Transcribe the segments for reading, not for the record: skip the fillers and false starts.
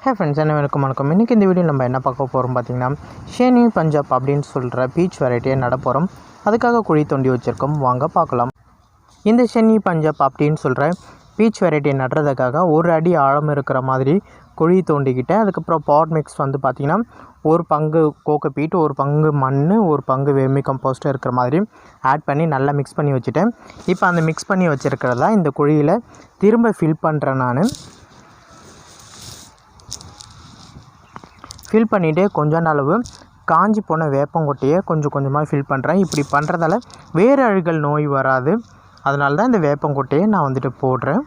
Hey friends, அனைவருக்கும் வணக்கம். இன்றைக்கி இந்த வீடியோ நம்ம என்ன பார்க்க போகிறோம் பார்த்திங்கன்னா, ஷேனி பஞ்சாப் அப்படின்னு சொல்கிற பீச் வெரைட்டியை நட போகிறோம். அதுக்காக குழி தோண்டி வச்சுருக்கோம், வாங்க பார்க்கலாம். இந்த ஷேனி பஞ்சாப் அப்படின்னு சொல்கிற பீச் வெரைட்டியை நடுறதுக்காக ஒரு அடி ஆழம் இருக்கிற மாதிரி குழி தோண்டிக்கிட்டேன். அதுக்கப்புறம் பாட் மிக்ஸ் வந்து பார்த்திங்கன்னா ஒரு பங்கு கோகோபீட், ஒரு பங்கு மண், ஒரு பங்கு வெர்மி கம்போஸ்ட் இருக்கிற மாதிரி ஆட் பண்ணி நல்லா மிக்ஸ் பண்ணி வச்சுட்டேன். இப்போ அந்த மிக்ஸ் பண்ணி வச்சுருக்கிறதா இந்த குழியில் திரும்ப ஃபில் பண்ணுறேன். நான் ஃபில் பண்ணிவிட்டு கொஞ்சோண்டு அளவு காஞ்சி போன வேப்பங்கொட்டையை கொஞ்சம் கொஞ்சமாக ஃபில் பண்ணுறேன். இப்படி பண்ணுறதால வேறு அழுகல் நோய் வராது. அதனால தான் இந்த வேப்பங்கொட்டையை நான் வந்துட்டு போடுறேன்.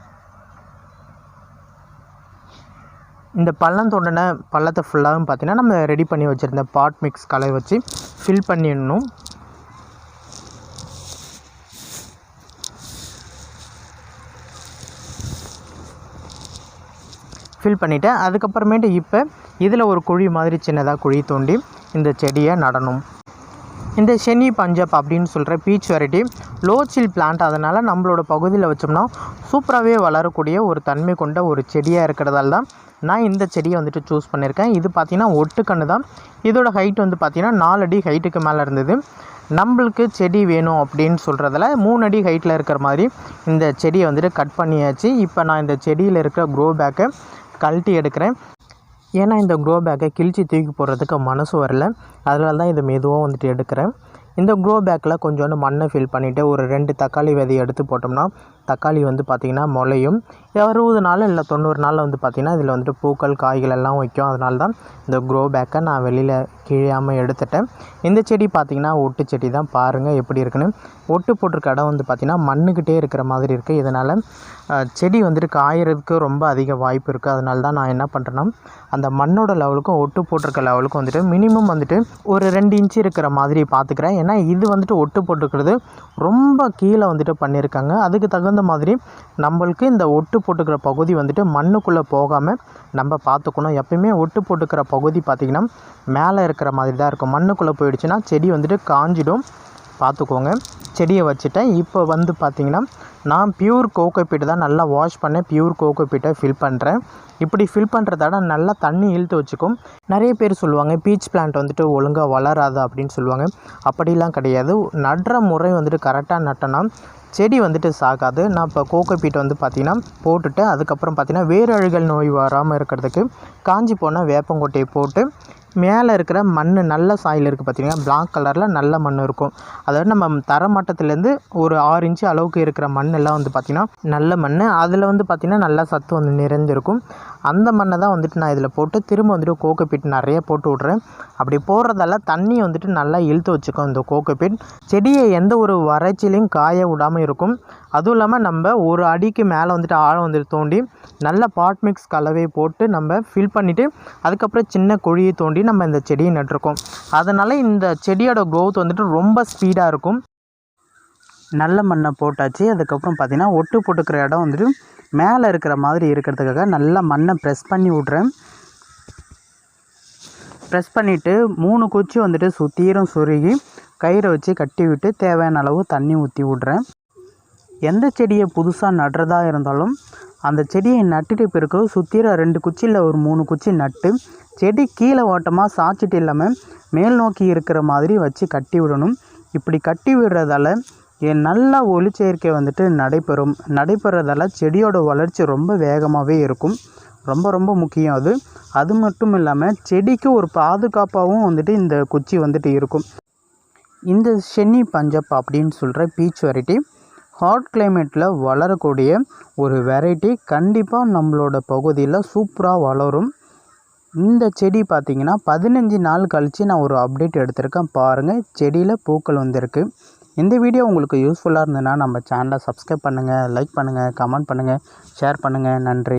இந்த பள்ளம் தோண்டின பள்ளத்தை ஃபுல்லாகவும் பார்த்திங்கன்னா நம்ம ரெடி பண்ணி வச்சுருந்த பாட் மிக்ஸ் கலவை வச்சு ஃபில் பண்ணிடணும். ஃபில் பண்ணிவிட்டேன். அதுக்கப்புறமேட்டு இப்போ இதில் ஒரு குழி மாதிரி சின்னதாக குழி தோண்டி இந்த செடியை நடணும். இந்த ஷேனி பஞ்சாப் அப்படின்னு சொல்கிற பீச் வெரைட்டி லோ சில் பிளான்ட். அதனால் நம்மளோட பகுதியில் வச்சோம்னா சூப்பராகவே வளரக்கூடிய ஒரு தன்மை கொண்ட ஒரு செடியாக இருக்கிறதால தான் நான் இந்த செடியை வந்துட்டு சூஸ் பண்ணியிருக்கேன். இது பார்த்திங்கன்னா ஒட்டுக்கன்று தான். இதோட ஹைட் வந்து பார்த்திங்கன்னா 4 அடி ஹைட்டுக்கு மேலே இருந்தது. நம்மளுக்கு செடி வேணும் அப்படின்னு சொல்கிறதால 3 அடி ஹைட்டில் இருக்கிற மாதிரி இந்த செடியை வந்துட்டு கட் பண்ணியாச்சு. இப்போ நான் இந்த செடியில் இருக்கிற க்ரோ பேக்கை கழட்டி எடுக்கிறேன். ஏன்னா இந்த க்ரோ பேக்கை கிழிச்சி தூக்கி போடுறதுக்கு மனசு வரல. அதனால தான் இதை மெதுவாக வந்துட்டு எடுக்கிறேன். இந்த க்ரோ பேக்கில் கொஞ்சோண்டு மண்ணை ஃபில் பண்ணிவிட்டு ஒரு 2 தக்காளி விதையை எடுத்து போட்டோம்னா தக்காளி வந்து பார்த்திங்கன்னா முளையும். 60 நாள் இல்லை 90 நாளில் வந்து பார்த்திங்கன்னா இதில் வந்துட்டு பூக்கள் காய்கள் எல்லாம் வைக்கும். அதனால தான் இந்த க்ரோ பேக்கை நான் வெளியில் கிழியாமல் எடுத்துட்டேன். இந்த செடி பார்த்திங்கன்னா ஒட்டு செடி தான். பாருங்கள் எப்படி இருக்குன்னு. ஒட்டு போட்டிருக்க இடம் வந்து பார்த்திங்கன்னா மண்ணுக்கிட்டே இருக்கிற மாதிரி இருக்குது. இதனால் செடி வந்துட்டு காயறதுக்கு ரொம்ப அதிக வாய்ப்பு இருக்குது. அதனால தான் நான் என்ன பண்ணுறேன்னா அந்த மண்ணோட லெவலுக்கும் ஒட்டு போட்டிருக்க லெவலுக்கும் வந்துட்டு மினிமம் வந்துட்டு ஒரு 2 இன்ச்சு இருக்கிற மாதிரி பார்த்துக்கிறேன். ஏன்னா இது வந்துட்டு ஒட்டு போட்டுக்கிறது ரொம்ப கீழே வந்துட்டு பண்ணியிருக்காங்க. அதுக்கு தகுந்த மாதிரி நம்மளுக்கு இந்த ஒட்டு போட்டுக்கிற பகுதி வந்துட்டு மண்ணுக்குள்ளே போகாமல் நம்ம பார்த்துக்கணும். எப்பயுமே ஒட்டு போட்டுக்கிற பகுதி பார்த்திங்கன்னா மேலே இருக்கிற மாதிரி தான் இருக்கும். மண்ணுக்குள்ளே போயிடுச்சுன்னா செடி வந்துட்டு காஞ்சிடும், பார்த்துக்கோங்க. செடியை வச்சுட்டேன். இப்போ வந்து பார்த்திங்கன்னா நான் பியூர் கோகோபீட் தான் நல்லா வாஷ் பண்ணேன். பியூர் கோகோபீட்டை ஃபில் பண்ணுறேன். இப்படி ஃபில் பண்ணுறதால நல்லா தண்ணி இழுத்து வச்சுக்கும். நிறைய பேர் சொல்லுவாங்க பீச் பிளான்ட் வந்துட்டு ஒழுங்காக வளராது அப்படின்னு சொல்லுவாங்க. அப்படிலாம் கிடையாது. நடுற முறை வந்துட்டு கரெக்டாக நட்டோன்னா செடி வந்துட்டு சாகாது. நான் இப்போ கோகோபீட் வந்து பார்த்திங்கன்னா போட்டுட்டு அதுக்கப்புறம் பார்த்திங்கன்னா வேறு அழுகல் நோய் வராமல் இருக்கிறதுக்கு காஞ்சி போன வேப்பங்கொட்டையை போட்டு மேலே இருக்கிற மண் நல்ல சாயில் இருக்குது பார்த்திங்கன்னா பிளாக் கலரில் நல்ல மண் இருக்கும். அதாவது நம்ம தரமட்டத்துலேருந்து ஒரு 6 இன்ச்சு அளவுக்கு இருக்கிற மண் எல்லாம் வந்து பார்த்திங்கன்னா நல்ல மண். அதில் வந்து பார்த்திங்கன்னா நல்லா சத்து வந்து நிறைஞ்சிருக்கும். அந்த மண்ணை தான் வந்துட்டு நான் இதில் போட்டு திரும்ப வந்துட்டு கோகோபீட் நிறைய போட்டு விட்றேன். அப்படி போடுறதால தண்ணி வந்துட்டு நல்லா இழுத்து வச்சுக்கும் இந்த கோகோபீட். செடியை எந்த ஒரு வறட்சியிலையும் காய விடாமல் இருக்கும். அதுவும் இல்லாமல் நம்ம ஒரு அடிக்கு மேலே வந்துட்டு ஆழம் வந்துட்டு தோண்டி நல்ல பாட் மிக்ஸ் கலவையை போட்டு நம்ம ஃபில் பண்ணிவிட்டு அதுக்கப்புறம் சின்ன குழியை தோண்டி நம்ம இந்த செடியை நட்டிருக்கோம். அதனால் இந்த செடியோட க்ரோத் வந்துட்டு ரொம்ப ஸ்பீடாக இருக்கும். நல்ல மண்ணை போட்டாச்சு. அதுக்கப்புறம் பார்த்திங்கன்னா ஒட்டு போட்டுக்கிற இடம் வந்துட்டு மேலே இருக்கிற மாதிரி இருக்கிறதுக்காக நல்லா மண்ணை ப்ரெஸ் பண்ணி விட்றேன். ப்ரெஸ் பண்ணிவிட்டு 3 குச்சி வந்துட்டு சுற்றிரும் சொருகி கயிறை வச்சு கட்டி விட்டு தேவையான அளவு தண்ணி ஊற்றி விட்றேன். எந்த செடியை புதுசாக நடுறதா இருந்தாலும் அந்த செடியை நட்டுட்டு பிறகு சுற்றிற 2 குச்சியில் ஒரு 3 குச்சி நட்டு செடி கீழே ஓட்டமாக சாய்ச்சிட்டு இல்லாமல் மேல் நோக்கி இருக்கிற மாதிரி வச்சு கட்டி விடணும். இப்படி கட்டி விடுறதால நல்லா ஒளிச்சேர்க்கை வந்துட்டு நடைபெறதால செடியோட வளர்ச்சி ரொம்ப வேகமாகவே இருக்கும். ரொம்ப ரொம்ப முக்கியம் அது. அது மட்டும் இல்லாமல் செடிக்கு ஒரு பாதுகாப்பாகவும் வந்துட்டு இந்த குச்சி வந்துட்டு இருக்கும். இந்த ஷேனி பஞ்சாப் அப்படின்னு சொல்கிற பீச் வெரைட்டி ஹாட் கிளைமேட்டில் வளரக்கூடிய ஒரு வெரைட்டி. கண்டிப்பாக நம்மளோட பகுதியில் சூப்பராக வளரும். இந்த செடி பார்த்திங்கன்னா 15 நாள் கழித்து நான் ஒரு அப்டேட் எடுத்திருக்கேன். பாருங்கள், செடியில் பூக்கள் வந்திருக்கு. இந்த வீடியோ உங்களுக்கு யூஸ்ஃபுல்லாக இருந்ததுன்னா நம்ம சேனலை சப்ஸ்கிரைப் பண்ணுங்கள், லைக் பண்ணுங்கள், கமெண்ட் பண்ணுங்கள், ஷேர் பண்ணுங்கள். நன்றி.